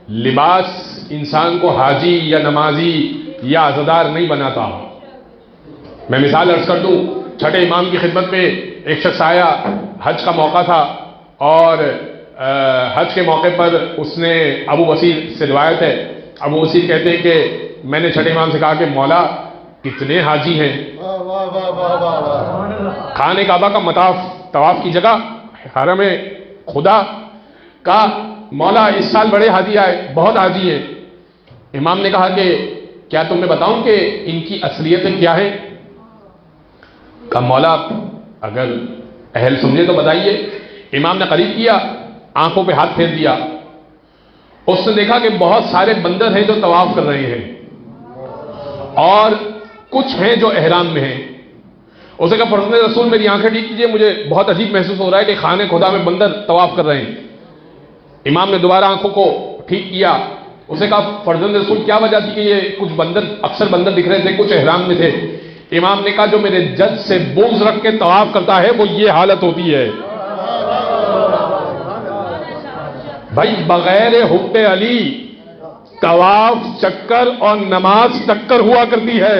لباس انسان کو حاجی یا نمازی یا عزادار نہیں بناتا۔ میں مثال عرض کر دوں، چھٹے امام کی خدمت میں ایک شخص آیا، حج کا موقع تھا، اور حج کے موقع پر اس نے ابو بصیر سے روایت ہے، ابو بصیر کہتے ہیں کہ میں نے چھٹے امام سے کہا کہ مولا کتنے حاجی ہیں، خانہ کعبہ کا مطاف طواف کی جگہ حرم خدا کا، مولا اس سال بڑے حاجی آئے، بہت حاجی ہیں۔ امام نے کہا کہ کیا تم میں بتاؤں کہ ان کی اصلیتیں کیا ہیں؟ کہا مولا اگر اہل سمجھے تو بتائیے۔ امام نے قریب کیا، آنکھوں پہ ہاتھ پھیر دیا، اس نے دیکھا کہ بہت سارے بندر ہیں جو طواف کر رہے ہیں، اور کچھ ہیں جو احرام میں ہیں۔ اس نے کہا فرزند رسول میری آنکھیں ٹھیک کیجئے، مجھے بہت عجیب محسوس ہو رہا ہے کہ خانہ خدا میں بندر طواف کر رہے ہیں۔ امام نے دوبارہ آنکھوں کو ٹھیک کیا، اس نے کہا فرزند رسول کیا وجہ تھی کہ یہ کچھ بندر، اکثر بندر دکھ رہے تھے، کچھ احرام میں تھے؟ امام نے کہا جو میرے جج سے بغض رکھ کے طواف کرتا ہے وہ یہ حالت ہوتی ہے۔ بھائی بغیر حب علی طواف چکر اور نماز ٹکر ہوا کرتی ہے۔